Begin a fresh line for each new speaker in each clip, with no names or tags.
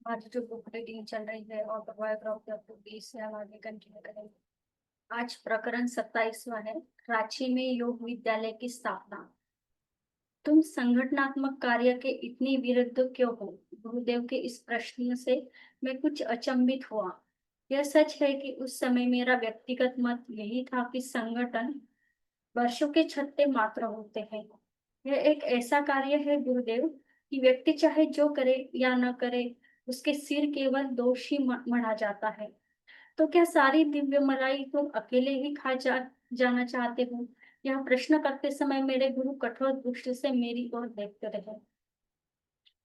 आज जो book reading चल रही है ऑटोबायोग्राफी ऑफ द बीस से हम आगे कंटिन्यू करेंगे। आज प्रकरण 27वां है। रांची में योग विद्यालय की स्थापना। तुम संगठनात्मक कार्य के इतनी विरुद्ध क्यों हो? गुरुदेव के इस प्रश्न से मैं कुछ अचंभित हुआ। यह सच है कि उस समय मेरा व्यक्तिगत मत यही था कि संगठन वर्षों के छत्ते मात्र होते हैं। यह एक ऐसा कार्य है गुरुदेव कि व्यक्ति चाहे जो करे या न करे, उसके सिर केवल दोषी मढ़ा जाता है। तो क्या सारी दिव्य मलाई तुम अकेले ही जाना चाहते हो? यह प्रश्न करते समय मेरे गुरु कठोर दृष्टि से मेरी ओर देखते रहे।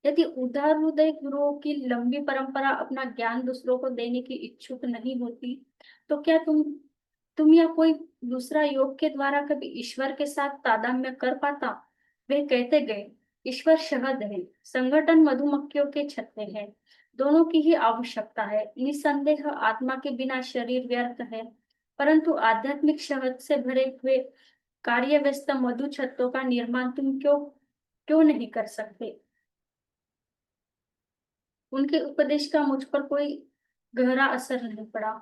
यदि उदार हृदय गुरुओं की लंबी परंपरा अपना ज्ञान दूसरों को देने की इच्छुक नहीं होती, तो क्या तुम या कोई दूसरा योग के द्वारा कभी ईश्वर के साथ तादात्म्य कर पाता? वे कहते गए, ईश्वर शहद है, संगठन मधुमक्खियों के छत्ते हैं। दोनों की ही आवश्यकता है। निसंदेह आत्मा के बिना शरीर व्यर्थ है, परंतु आध्यात्मिक शहद से भरे हुए कार्य व्यस्त मधु छत्तों का निर्माण तुम क्यों क्यों नहीं कर सकते? उनके उपदेश का मुझ पर कोई गहरा असर नहीं पड़ा।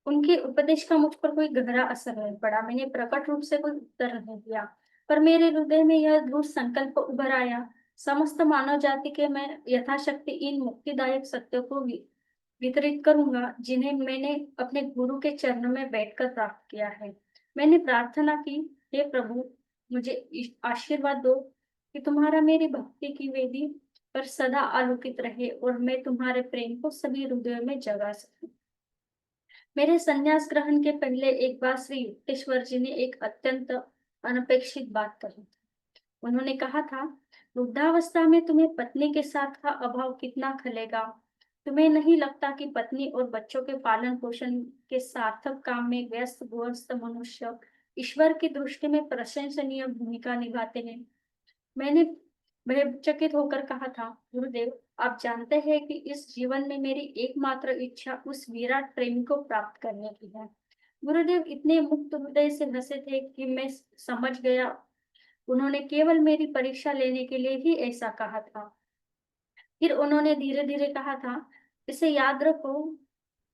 उनके उपदेश का मुझ पर कोई गहरा असर नहीं पड़ा। मैंने प्रकट रूप से कोई उत्तर नहीं दिया, पर मेरे हृदय में यह दृढ़ संकल्प उभर आया, समस्त मानव जाति के मैं यथाशक्ति इन मुक्तिदायक सत्यों को वितरित करूंगा जिन्हें मैंने अपने गुरु के चरणों में बैठकर प्राप्त किया है। मैंने प्रार्थना की, हे प्रभु, मुझे आशीर्वाद दो कि तुम्हारा मेरी भक्ति की वेदी पर सदा आलोकित रहे और मैं तुम्हारे प्रेम को सभी हृदयों में जगा सकूं। मेरे संन्यास ग्रहण के पहले एक बार श्री युक्तेश्वर जी ने एक अत्यंत अनपेक्षित बात कही। उन्होंने कहा था, वृद्धावस्था में तुम्हें पत्नी के साथ का अभाव कितना खलेगा। तुम्हें नहीं लगता कि पत्नी और बच्चों के पालन पोषण के सार्थक काम में व्यस्त गृहस्थ मनुष्य ईश्वर की दृष्टि में प्रशंसनीय भूमिका निभाते हैं? मैंने भयचकित होकर कहा था, गुरुदेव, आप जानते हैं कि इस जीवन में मेरी एकमात्र इच्छा उस विराट प्रेम को प्राप्त करने की है। गुरुदेव इतने मुक्त हृदय से हंसे थे कि मैं समझ गया उन्होंने केवल मेरी परीक्षा लेने के लिए ही ऐसा कहा था। फिर उन्होंने धीरे धीरे कहा था, इसे याद रखो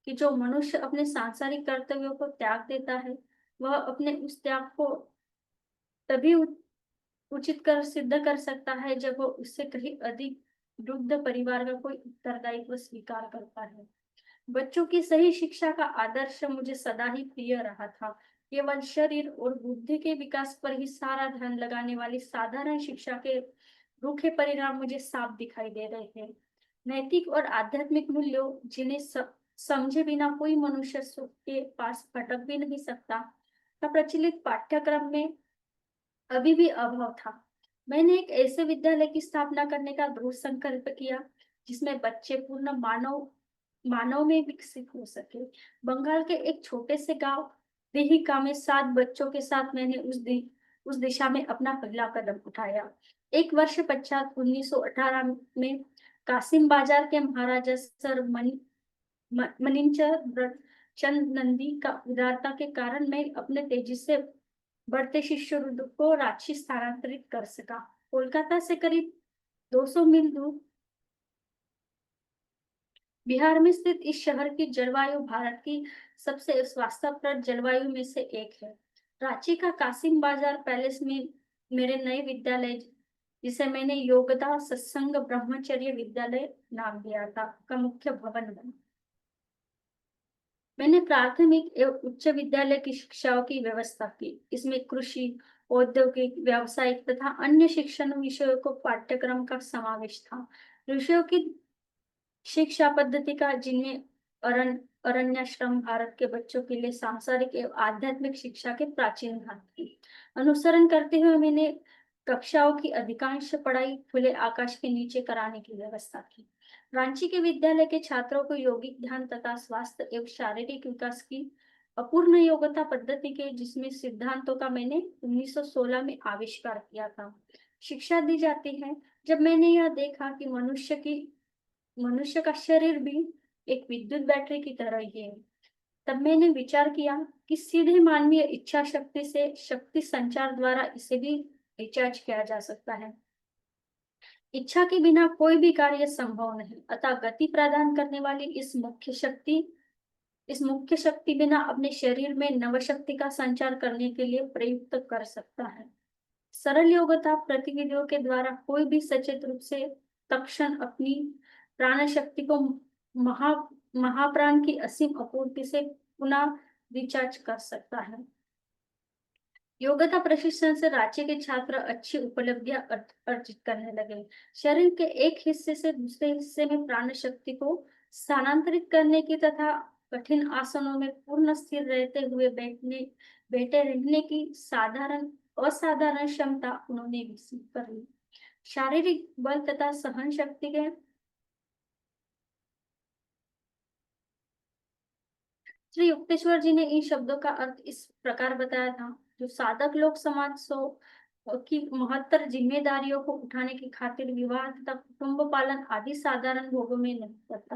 कि जो मनुष्य अपने सांसारिक कर्तव्यों को त्याग देता है, वह अपने उस त्याग को तभी उचित कर सिद्ध कर सकता है जब वो उससे कहीं अधिक वृद्ध परिवार का कोई उत्तरदायित्व स्वीकार करता है। बच्चों की सही शिक्षा का आदर्श मुझे सदा ही प्रिय रहा था। केवल शरीर और बुद्धि के विकास पर ही सारा ध्यान लगाने वाली साधारण शिक्षा के रूखे परिणाम मुझे साफ दिखाई दे रहे थे। नैतिक और आध्यात्मिक मूल्यों जिन्हें समझे बिना कोई मनुष्य सुख के पास भटक भी नहीं सकता, का प्रचलित पाठ्यक्रम में अभी भी अभाव था। मैंने एक ऐसे विद्यालय की स्थापना करने का दृढ़ संकल्प किया जिसमें बच्चे पूर्ण मानव मानव में विकसित हो सके। बंगाल के एक छोटे से गांव देहिका में 7 बच्चों के साथ मैंने उस दिशा में अपना पहला कदम उठाया। एक वर्ष पश्चात 1918 में कासिम बाजार के महाराजा सर मनिंचर चंद नंदी का उदारता के कारण मैं अपने तेजी से बढ़ते शिष्य वृंद को रांची स्थानांतरित कर सका। कोलकाता से करीब 200 मील दूर बिहार में स्थित इस शहर की जलवायु भारत की सबसे स्वास्थ्यप्रद जलवायु में से एक है। रांची का कासिम बाजार पैलेस में मेरे नए विद्यालय, जिसे मैंने योगदा सत्संग ब्रह्मचर्य विद्यालय नाम दिया था, का मुख्य भवन बना। मैंने प्राथमिक एवं उच्च विद्यालय की शिक्षाओं की व्यवस्था की। इसमें कृषि, औद्योगिक, व्यावसायिक तथा अन्य शिक्षण विषयों को पाठ्यक्रम का समावेश था। विषयों की शिक्षा पद्धति का जिनमें अरण्याश्रम भारत के बच्चों के लिए सांसारिक एवं आध्यात्मिक शिक्षा के प्राचीन भाग की अनुसरण करते हुए मैंने कक्षाओं की अधिकांश पढ़ाई खुले आकाश के नीचे कराने की व्यवस्था की। रांची के विद्यालय के छात्रों को यौगिक ध्यान तथा स्वास्थ्य एवं शारीरिक विकास की अपूर्ण योग्यता पद्धति के जिसमें सिद्धांतों का मैंने 1916 में आविष्कार किया था शिक्षा दी जाती है। जब मैंने यह देखा कि मनुष्य का शरीर भी एक विद्युत बैटरी की तरह ही है, तब मैंने विचार किया कि सीधे मानवीय इच्छा शक्ति से शक्ति संचार द्वारा इसे भी रिचार्ज किया जा सकता है। इच्छा के बिना कोई भी कार्य संभव नहीं, अतः गति प्रदान करने वाली इस मुख्य शक्ति बिना अपने शरीर में नव शक्ति का संचार करने के लिए प्रयुक्त कर सकता है। सरल योग्यता प्रतिविधियों के द्वारा कोई भी सचेत रूप से तत्क्षण अपनी प्राण शक्ति को महा महाप्राण की असीम आपूर्ति से पुनः रिचार्ज कर सकता है। योग्यता प्रशिक्षण से राज्य के छात्र अच्छी उपलब्धियां अर्जित करने लगे। शरीर के एक हिस्से से दूसरे हिस्से में प्राण शक्ति को स्थानांतरित करने की तथा कठिन आसनों में पूर्ण स्थिर रहते हुए बैठे रहने की असाधारण क्षमता उन्होंने विकसित कर ली। शारीरिक बल तथा सहन शक्ति के श्री युक्तेश्वर जी ने इन शब्दों का अर्थ इस प्रकार बताया था। जो साधक लोग समाज की महत्तर जिम्मेदारियों को उठाने की खातिर विवाह तथा कुटुंब पालन आदि साधारण भोगों में नहीं करता,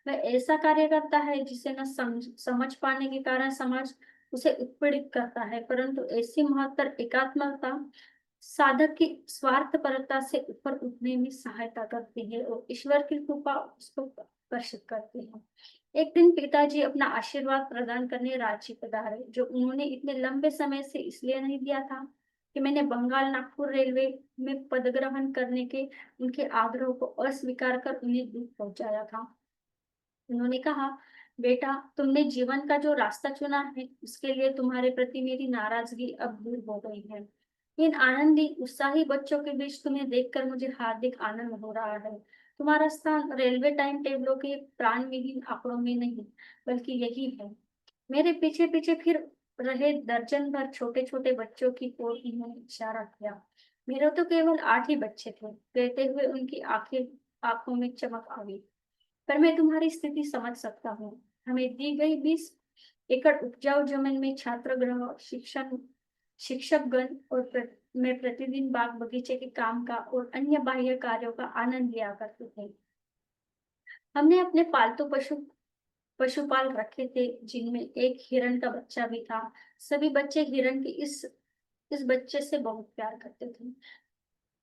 वह ऐसा कार्य करता है जिसे न समझ पाने के कारण समाज उसे उत्पीड़ित करता है, परंतु ऐसी महत्तर एकात्मता साधक की स्वार्थपरता से ऊपर उठने में सहायता करती है और ईश्वर की कृपा उसको आकर्षित करती है। एक दिन पिताजी अपना आशीर्वाद प्रदान करने रांची पधारे, जो उन्होंने इतने लंबे समय से इसलिए नहीं दिया था कि मैंने बंगाल नागपुर रेलवे में पदग्रहण करने के उनके आग्रह को अस्वीकार कर उन्हें दुख पहुंचाया था। उन्होंने कहा, बेटा, तुमने जीवन का जो रास्ता चुना है उसके लिए तुम्हारे प्रति मेरी नाराजगी अब दूर हो गई है। इन आनंदी उत्साही बच्चों के बीच तुम्हें देखकर मुझे हार्दिक आनंद हो रहा है। तुम्हारा स्थान रेलवे टाइम टेबलों के प्राण विहीन आंकड़ों में नहीं, बल्कि यही है। मेरे पीछे पीछे फिर रहे दर्जन भर छोटे छोटे बच्चों की ओर उन्होंने इशारा किया। मेरे तो केवल 8 ही बच्चे थे। कहते हुए उनकी आंखों में चमक आ गई। पर मैं तुम्हारी स्थिति समझ सकता हूँ। हमें दी गई 20 एकड़ उपजाऊ जमीन में छात्रगृह, शिक्षकगण और मैं प्रतिदिन बाग बगीचे के काम का और अन्य बाह्य कार्यों का आनंद लिया करते थे। हमने अपने पालतू पशुपाल रखे थे, जिनमें एक हिरण का बच्चा भी था। सभी बच्चे हिरण के इस बच्चे से बहुत प्यार करते थे।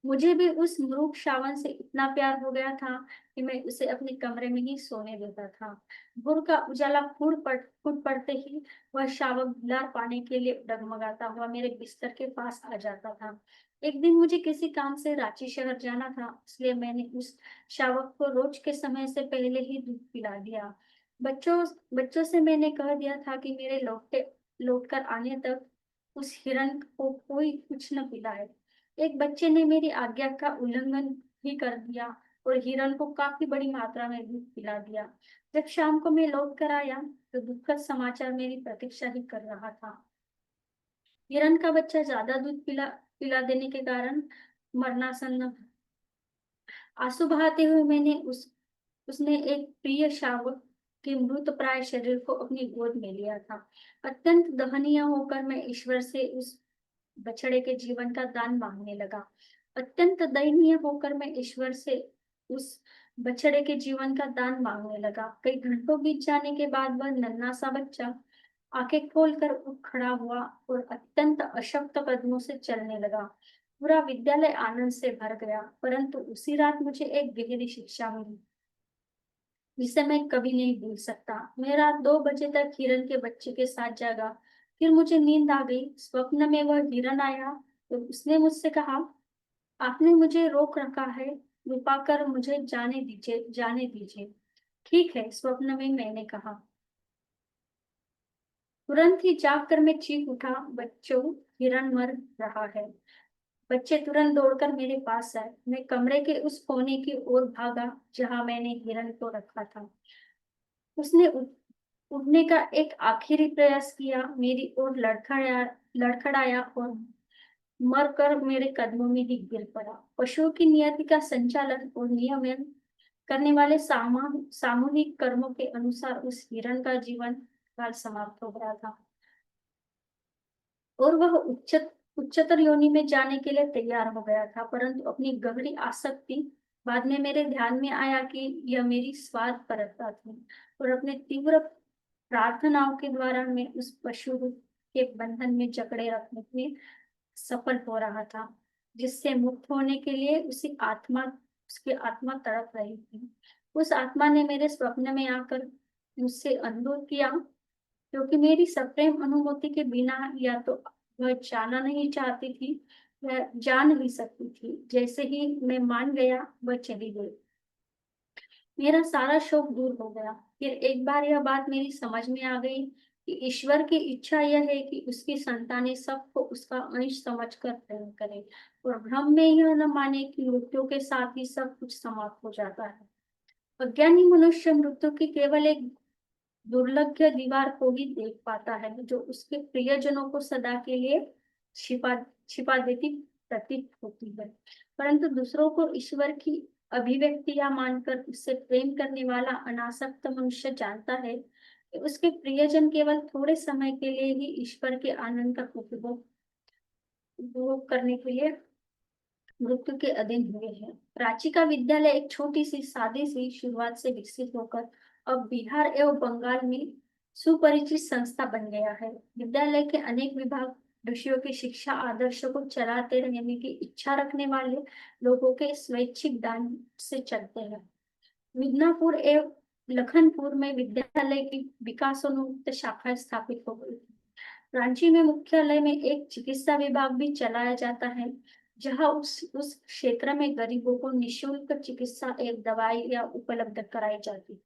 मुझे भी उस मूर्ख शावन से इतना प्यार हो गया था कि मैं उसे अपने कमरे में ही सोने देता था। भोर का उजाला फूट पड़ते ही वह शावक दुलार पाने के लिए डगमगाता हुआ मेरे बिस्तर के पास आ जाता था। एक दिन मुझे किसी काम से रांची शहर जाना था, इसलिए मैंने उस शावक को रोज के समय से पहले ही दूध पिला दिया। बच्चों बच्चों से मैंने कह दिया था कि मेरे लौट कर आने तक उस हिरण को कोई कुछ न पिलाए। एक बच्चे ने मेरी आज्ञा का उल्लंघन भी कर दिया और हिरण को काफी बड़ी मात्रा में दूध पिला दिया। जब शाम को मैं लौट कर आया तो दुखद समाचार मेरी प्रतीक्षा ही कर रहा था। हिरण का बच्चा ज्यादा दूध पिला देने के कारण मरणासन्न था। आंसू बहाते हुए उसने एक प्रिय शावक के मृत प्राय शरीर को अपनी गोद में लिया था। अत्यंत दहनीय होकर मैं ईश्वर से उस बछड़े के जीवन का दान मांगने लगा। अत्यंत दयनीय होकर मैं ईश्वर से उस बछड़े के जीवन का दान मांगने लगा। कई घंटों बीत जाने के बाद वह नन्हा सा बच्चा आंखें खोलकर उठ खड़ा हुआ और अत्यंत अशक्त कदमों से चलने लगा। पूरा विद्यालय आनंद से भर गया, परंतु उसी रात मुझे एक गहरी शिक्षा मिली, जिसे मैं कभी नहीं भूल सकता। मैं रात 2 बजे तक हिरण के बच्चे के साथ जागा। फिर मुझे नींद आ गई। स्वप्न में वह हिरण आया तो उसने मुझसे कहा, आपने मुझे रोक रखा है, कृपा कर मुझे जाने दीजिए। ठीक है, स्वप्न में मैंने कहा। तुरंत ही जागकर मैं चीख उठा, बच्चों, हिरण मर रहा है। बच्चे तुरंत दौड़कर मेरे पास आए। मैं कमरे के उस कोने की ओर भागा जहां मैंने हिरण को रखा था। उसने उठने का एक आखिरी प्रयास किया, मेरी ओर लड़खड़ाया और मरकर मेरे कदमों में ही गिर पड़ा। पशुओं की नियति का संचालन और नियमन करने वाले सामूहिक कर्मों के अनुसार उस हिरण का जीवन काल समाप्त हो गया था और वह उच्चतर योनि में जाने के लिए तैयार हो गया था। परंतु अपनी गहरी आसक्ति, बाद में मेरे ध्यान में आया कि यह मेरी स्वार्थ परकता थी और अपने तीव्र प्रार्थनाओं के द्वारा मैं उस पशु के बंधन में जकड़े रखने में सफल हो रहा था, जिससे मुक्त होने के लिए उसी आत्मा उसकी आत्मा तड़प रही थी। उस आत्मा ने मेरे स्वप्न में आकर मुझसे अनुरोध किया, क्योंकि मेरी सप्रेम अनुभूति के बिना या तो वह जाना नहीं चाहती थी, वह जा नहीं सकती थी। जैसे ही मैं मान गया, वह चली गई। मेरा सारा शोक दूर हो गया। फिर एक बार यह बात मेरी समझ में आ गई कि ईश्वर की इच्छा यह है कि उसकी संतानें सबको उसका अंश समझकर प्रेम करें, और भ्रम में यह न माने कि मृत्यु के साथ ही सब कुछ समाप्त हो जाता है। अज्ञानी मनुष्य मृत्यु की केवल एक दुर्लभ दीवार को ही देख पाता है, जो उसके प्रियजनों को सदा के लिए छिपा छिपा देती प्रतीत होती है। परंतु दूसरों को ईश्वर की अभिव्यक्तियां मानकर उससे प्रेम करने वाला अनासक्त मनुष्य जानता है कि उसके प्रियजन केवल थोड़े समय के लिए ही ईश्वर के आनंद का उपभोग उपभोग करने के लिए मृत्यु के अधीन हुए हैं। रांची का विद्यालय एक छोटी सी सादी सी शुरुआत से विकसित होकर अब बिहार एवं बंगाल में सुपरिचित संस्था बन गया है। विद्यालय के अनेक विभाग ऋषियों की शिक्षा आदर्श को चलाते रहने की इच्छा रखने वाले लोगों के स्वैच्छिक दान से चलते हैं। मिदनापुर एवं लखनपुर में विद्यालय की विकासोन्मुख शाखा स्थापित हो गई। रांची में मुख्यालय में एक चिकित्सा विभाग भी चलाया जाता है, जहां उस क्षेत्र में गरीबों को निशुल्क चिकित्सा एवं दवाइयां उपलब्ध कराई जाती।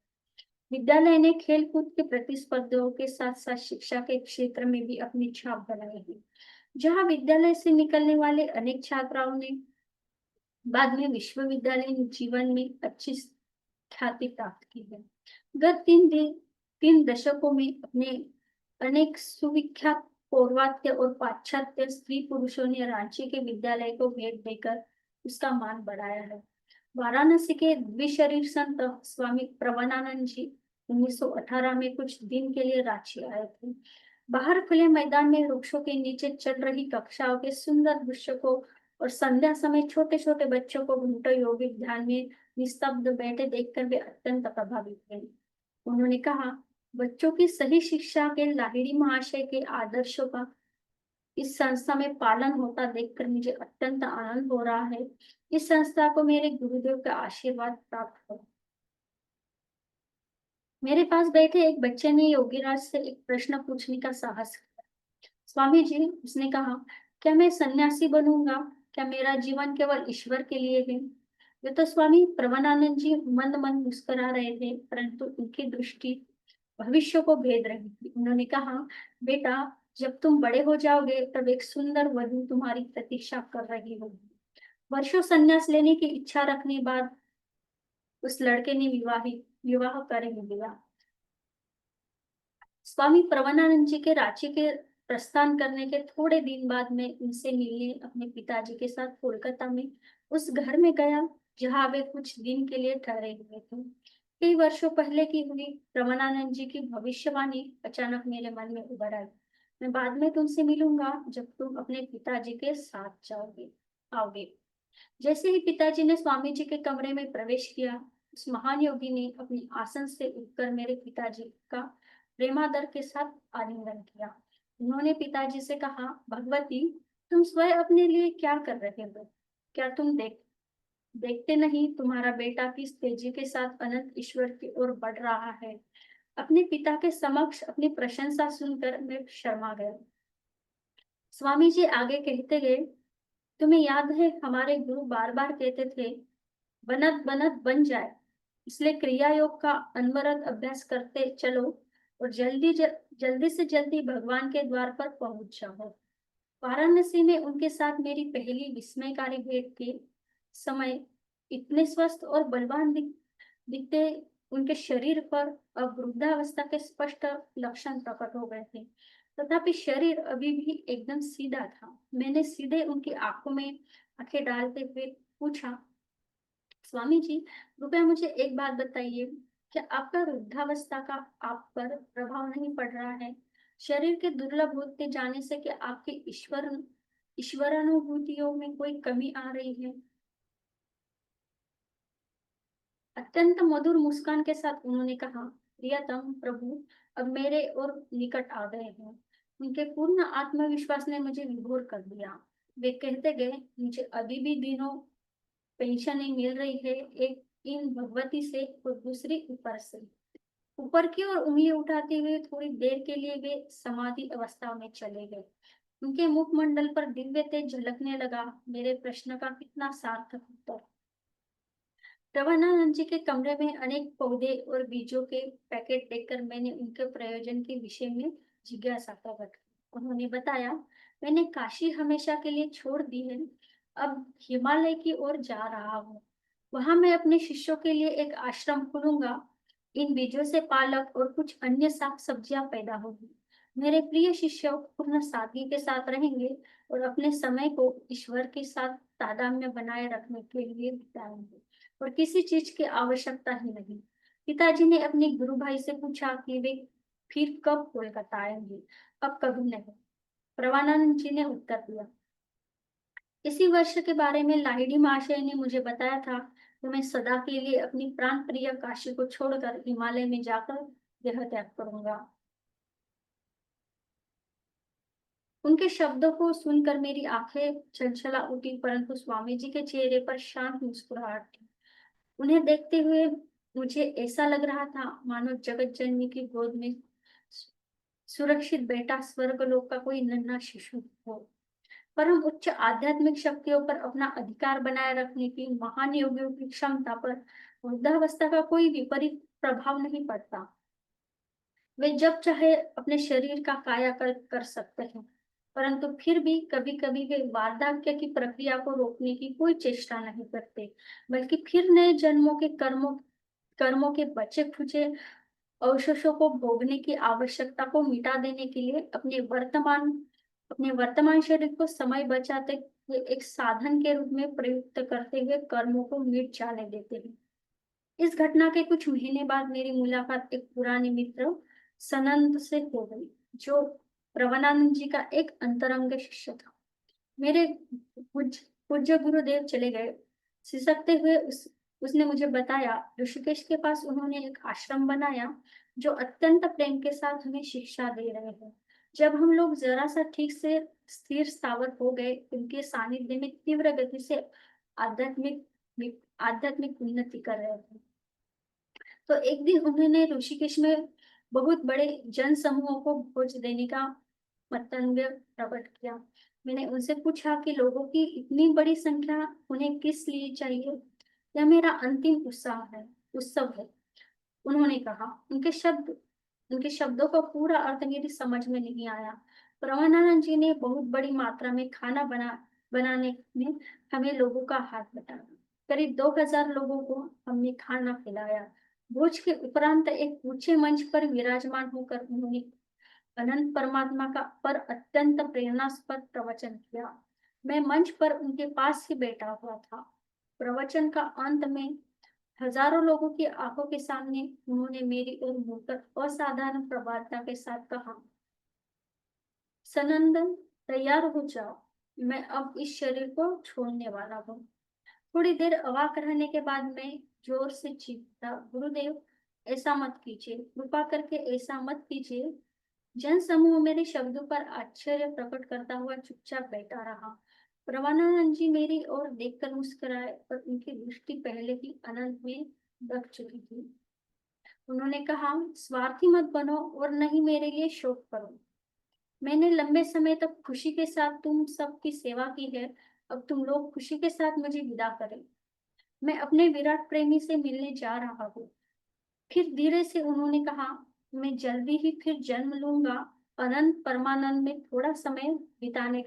विद्यालय ने खेलकूद के प्रतिस्पर्धियों के साथ साथ शिक्षा के क्षेत्र में भी अपनी छाप बनाई है, जहां विद्यालय से निकलने वाले अनेक छात्राओं ने बाद में विश्वविद्यालय जीवन में अच्छी ख्याति प्राप्त की है। गत तीन दशकों में अपने अनेक सुविख्यात पौर्वात्य और पाश्चात्य स्त्री पुरुषों ने रांची के विद्यालय को भेंट देकर उसका मान बढ़ाया है। वाराणसी के द्विशरीर संत स्वामी प्रवनानंद जी 1918 में कुछ दिन के लिए रांची आए थे। बाहर खुले मैदान में वृक्षों के नीचे चल रही कक्षाओं के सुंदर दृश्य को और संध्या समय छोटे छोटे बच्चों को घंटों योगिक ध्यान में निस्तब्ध बैठे देखकर वे अत्यंत प्रभावित हुए। उन्होंने कहा, बच्चों की सही शिक्षा के लाहिड़ी महाशय के आदर्शों का इस संस्था में पालन होता देखकर मुझे अत्यंत आनंद हो रहा है। इस संस्था को मेरे गुरुदेव का आशीर्वाद प्राप्त हो। मेरे पास बैठे एक बच्चे ने योगीराज से एक प्रश्न पूछने का साहस किया। स्वामी जी, उसने कहा, क्या मैं सन्यासी बनूंगा? क्या मेरा जीवन केवल ईश्वर के लिए है? वे तो स्वामी प्रवनानंद जी मंद मंद मुस्कुरा रहे थे, परंतु उनकी दृष्टि भविष्य को भेद रही थी। उन्होंने कहा, बेटा, जब तुम बड़े हो जाओगे तब एक सुंदर वधु तुम्हारी प्रतीक्षा कर रही होगी। वर्षों संन्यास लेने की इच्छा रखने बाद उस लड़के ने विवाह कर ही लिया। स्वामी प्रवनानंद जी के रांची के प्रस्थान करने के थोड़े दिन बाद मैं उनसे मिलने अपने पिताजी के साथ कोलकाता में उस घर में गया जहाँ वे कुछ दिन के लिए ठहरे हुए थे। कई वर्षों पहले की हुई प्रवनानंद जी की भविष्यवाणी अचानक मेरे मन में उभर आई। मैं बाद में तुमसे मिलूंगा जब तुम अपने पिताजी के साथ जाओगे आओगे। जैसे ही पिताजी ने स्वामी जी के कमरे में प्रवेश किया, उस महान योगी ने अपनी आसन से उठकर मेरे पिताजी का प्रेमादर के साथ आलिंगन किया। उन्होंने पिताजी से कहा, भगवती, तुम स्वयं अपने लिए क्या कर रहे हो? क्या तुम देखते नहीं तुम्हारा बेटा किस तेजी के साथ अनंत ईश्वर की ओर बढ़ रहा है? अपने पिता के समक्ष अपनी प्रशंसा सुनकर मैं शर्मा गया। स्वामी जी आगे कहते गए, तुम्हें याद है हमारे गुरु बार बार कहते थे, बनत बनत बन जाए। इसलिए क्रिया योग का अनवरत अभ्यास करते चलो और जल्दी से जल्दी भगवान के द्वार पर पहुंच जाओ। वाराणसी में उनके साथ मेरी पहली विस्मयकारी भेंट के समय इतने स्वस्थ और बलवान दिखते उनके शरीर पर अब वृद्धावस्था के स्पष्ट लक्षण प्रकट हो गए थे। तथापि शरीर अभी भी एकदम सीधा था। मैंने सीधे उनकी आंखों में आंखें डालते हुए पूछा, स्वामी जी, कृपया मुझे एक बात बताइए, क्या आपका वृद्धावस्था का आप पर प्रभाव नहीं पड़ रहा है? शरीर के दुर्लभ होते जाने से क्या आपकी ईश्वरानुभूतियों में कोई कमी आ रही है? अत्यंत मधुर मुस्कान के साथ उन्होंने कहा, प्रियतम प्रभु अब मेरे और निकट आ गए हैं। उनके पूर्ण आत्मविश्वास ने मुझे विभोर कर दिया। वे कहते गए, मुझे अभी भी दिनों पेंशन नहीं मिल रही है, एक इन भगवती से और दूसरी ऊपर से। ऊपर की ओर उंगली उठाते हुए थोड़ी देर के लिए वे समाधि अवस्था में चले गए। उनके मुखमंडल पर दिव्य तेज झलकने लगा। मेरे प्रश्न का कितना सार्थक उत्तर। रवानानंद जी के कमरे में अनेक पौधे और बीजों के पैकेट देखकर मैंने उनके प्रयोजन के विषय में जिज्ञासा प्रकट की। उन्होंने बताया, मैंने काशी हमेशा के लिए छोड़ दी है, अब हिमालय की ओर जा रहा हूँ। वहां मैं अपने शिष्यों के लिए एक आश्रम खोलूंगा। इन बीजों से पालक और कुछ अन्य साग सब्जियां पैदा होगी। मेरे प्रिय शिष्य पूर्ण सादगी के साथ रहेंगे और अपने समय को ईश्वर के साथ तादात्म्य बनाए रखने के लिए बिताएंगे और किसी चीज की आवश्यकता ही नहीं। पिताजी ने अपने गुरु भाई से पूछा कि वे फिर कब कोलकाता आएंगे। अब कभी नहीं, परमानंद जी ने उत्तर दिया। इसी वर्ष के बारे में लाहिड़ी महाशय ने मुझे बताया था कि मैं सदा के लिए अपनी प्राण प्रिय काशी को छोड़कर हिमालय में जाकर देह त्याग करूंगा। उनके शब्दों को सुनकर मेरी आंखें छलछला उठी, परंतु स्वामी जी के चेहरे पर शांत मुस्कुराहट थी। उन्हें देखते हुए मुझे ऐसा लग रहा था मानो जगत जननी की गोद में सुरक्षित बेटा स्वर्गलोक का कोई नन्हा शिशु हो। परम उच्च आध्यात्मिक शक्तियों पर अपना अधिकार बनाए रखने की महान योगियों की क्षमता पर वृद्धावस्था का कोई विपरीत प्रभाव नहीं पड़ता। वे जब चाहे अपने शरीर का कायाकल्प कर सकते हैं, परंतु फिर भी कभी कभी वे वार्धक्य की प्रक्रिया को रोकने की कोई चेष्टा नहीं करते, बल्कि फिर नए जन्मों के कर्मों कर्मों के बचे खुचे अवशेषों को भोगने की आवश्यकता को मिटा देने के लिए अपने वर्तमान शरीर को समय बचाते हुए एक साधन के रूप में प्रयुक्त करते हुए कर्मों को मिट जाने देते हैं। इस घटना के कुछ महीने बाद मेरी मुलाकात एक पुराने मित्र सनंद से हो गई, जो प्रवनानंद जी का एक अंतरंग शिष्य था। मेरे पूज्य गुरुदेव चले गए। सिसकते हुए उसने मुझे बताया, ऋषिकेश के पास उन्होंने एक आश्रम बनाया जो अत्यंत प्रेम के साथ हमें शिक्षा दे रहे हैं। जब हम लोग जरा सा ठीक से स्थिर स्थावर हो गए, उनके सानिध्य में तीव्र गति से आध्यात्मिक आध्यात्मिक उन्नति कर रहे थे। तो एक दिन उन्होंने ऋषिकेश में बहुत बड़े जन समूहों को भोज देने का मंतव्य प्रकट किया। मैंने उनसे पूछा कि लोगों की इतनी बड़ी संख्या उन्हें किस लिए चाहिए। यह मेरा अंतिम उत्सव है, उन्होंने कहा। उनके शब्दों का पूरा अर्थ मेरी समझ में नहीं आया। परमानंद जी ने बहुत बड़ी मात्रा में खाना बनाने में हमें लोगों का हाथ बटाया। करीब 2000 लोगों को हमने खाना खिलाया। भोज के उपरांत एक ऊंचे मंच पर विराजमान होकर उन्होंने अनंत परमात्मा का पर अत्यंत प्रेरणास्पद प्रवचन किया। मैं मंच पर उनके पास ही बैठा हुआ था। प्रवचन का अंत में हजारों लोगों की आंखों के सामने उन्होंने मेरी ओर मुड़कर असाधारण प्रभावता के साथ कहा, सनंदन, तैयार हो जाओ, मैं अब इस शरीर को छोड़ने वाला हूँ। थोड़ी देर अवाक रहने के बाद मैं जोर से चीखा, गुरुदेव, ऐसा मत कीजिए, कृपा करके ऐसा मत कीजिए। जन समूह मेरे शब्दों पर आश्चर्य प्रकट करता हुआ चुपचाप बैठा रहा। परमानंद जी मेरी ओर देखकर मुस्कुराए, पर उनकी दृष्टि पहले ही अनंत में दब चुकी थी। उन्होंने कहा, स्वार्थी मत बनो और न ही मेरे लिए शोक करो। मैंने लंबे समय तक खुशी के साथ तुम सबकी सेवा की है, अब तुम लोग खुशी के साथ मुझे विदा करें। मैं अपने विराट प्रेमी से मिलने जा रहा हूँ। फिर धीरे से उन्होंने कहा, मैं जल्दी ही फिर जन्म लूंगा, अनंत परमानंद में थोड़ा समय बिताने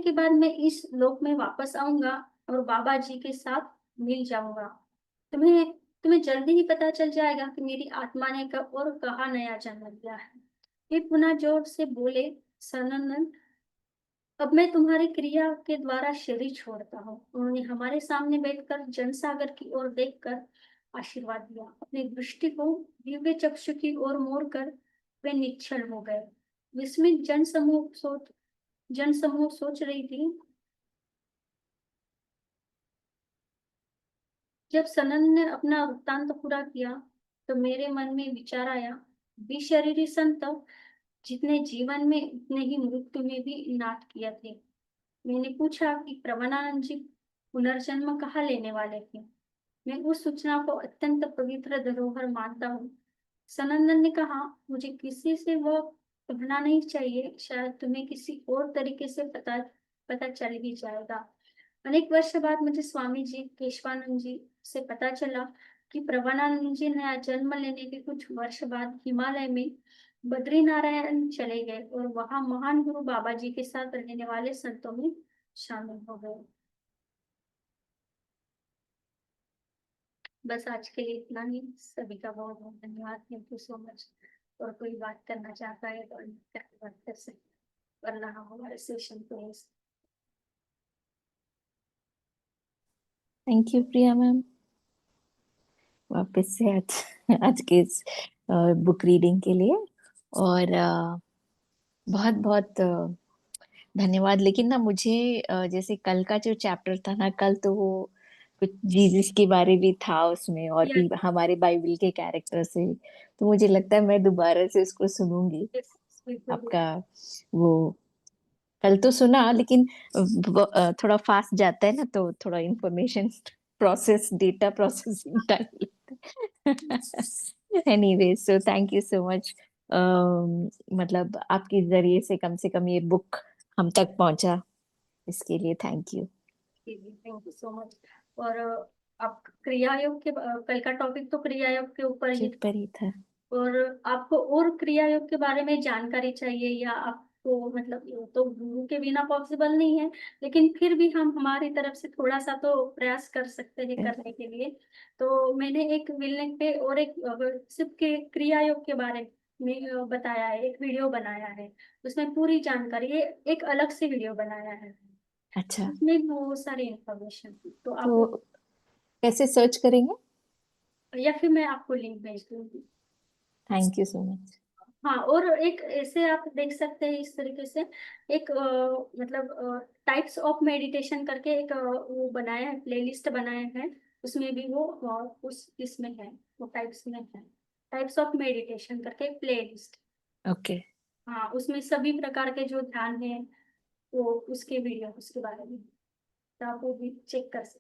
के बाद मैं इस लोक में वापस आऊंगा और बाबा जी के साथ मिल जाऊंगा। तुम्हें तुम्हें जल्दी ही पता चल जाएगा कि मेरी आत्मा ने कब और कहाँ नया जन्म लिया है। वे पुनः जोर से बोले, सनंदन, अब मैं तुम्हारी क्रिया के द्वारा शरीर छोड़ता हूँ। उन्होंने हमारे सामने बैठकर जनसागर की ओर देखकर आशीर्वाद दिया। अपनी दृष्टि को दिव्य चक्षु की ओर मोड़कर वे निश्चल हो गए। विस्मित जन समूह सोच रही थी। जब सनन ने अपना वृत्तांत पूरा किया तो मेरे मन में विचार आया, विशरीरी संत जितने जीवन में उतने ही मृत्यु में भी नाट किया थे। मैंने पूछा कि प्रवनानंद जी, पुनर्जन्म कहाँ लेने वाले थे। मैं उस सूचना को अत्यंत पवित्र धरोहर मानता हूँ। सनंदन ने कहा, मुझे किसी से वह कहना नहीं चाहिए, शायद तुम्हें किसी और तरीके से पता पता चल ही जाएगा। अनेक वर्ष बाद मुझे स्वामी जी केशवानंद जी से पता चला कि प्रभुनानंद जी नया जन्म लेने के कुछ वर्ष बाद हिमालय में बद्रीनारायण चले गए और वहां महान गुरु बाबा जी के साथ रहने वाले संतों में शामिल हो गए। बस आज के लिए इतना ही। सभी का बहुत बहुत धन्यवाद। Thank you so much. और कोई बात करना चाहता है तो बात कर सकते, वरना हम हमारे सेशन को
थैंक यू प्रिया मैम, वापस से आज आज के इस बुक रीडिंग के लिए। और बहुत बहुत धन्यवाद। लेकिन ना मुझे जैसे कल का जो चैप्टर था ना, कल तो वो कुछ जीसस के बारे भी था उसमें, और
यस
भी हमारे बाइबल के कैरेक्टर से। तो मुझे लगता है मैं दोबारा से उसको सुनूंगी।
यस बिल्कुल।
आपका वो कल तो सुना, लेकिन थोड़ा फास्ट जाता है ना, तो थोड़ा information process, data processing time लगता है। Anyway, so thank you so much. मतलब आपके जरिए से कम ये बुक हम तक पहुंचा, इसके लिए thank you.
Thank you so much. और आप क्रिया योग के कल का टॉपिक तो क्रिया योग के ऊपर
के
ही
ऊपर ही था।
था। और आपको और क्रिया योग के बारे में जानकारी चाहिए, या आपको मतलब ये तो गुरु के बिना पॉसिबल नहीं है, लेकिन फिर भी हम हमारी तरफ से थोड़ा सा तो प्रयास कर सकते हैं करने के लिए। तो मैंने एक विलनेट पे और एक सिर्फ के क्रिया योग के बारे में बताया है, एक वीडियो बनाया है। उसमें पूरी जानकारी है, एक अलग से वीडियो बनाया है।
अच्छा,
उसमें बहुत सारी इंफॉर्मेशन थी, तो आप,
तो कैसे सर्च करेंगे?
या फिर मैं आपको लिंक भेज दूंगी।
Thank you so much.
हाँ, और एक ऐसे आप देख सकते हैं इस तरीके से, एक मतलब टाइप्स ऑफ मेडिटेशन करके एक वो बनाया है, प्लेलिस्ट बनाया है। उसमें भी वो उस इसमें है, वो टाइप्स में है, टाइप्स ऑफ मेडिटेशन करके एक प्लेलिस्ट।
ओके।
हाँ, उसमें सभी प्रकार के जो ध्यान है वो उसके वीडियो उसके बारे में, तो आप वो भी चेक कर सकते हैं।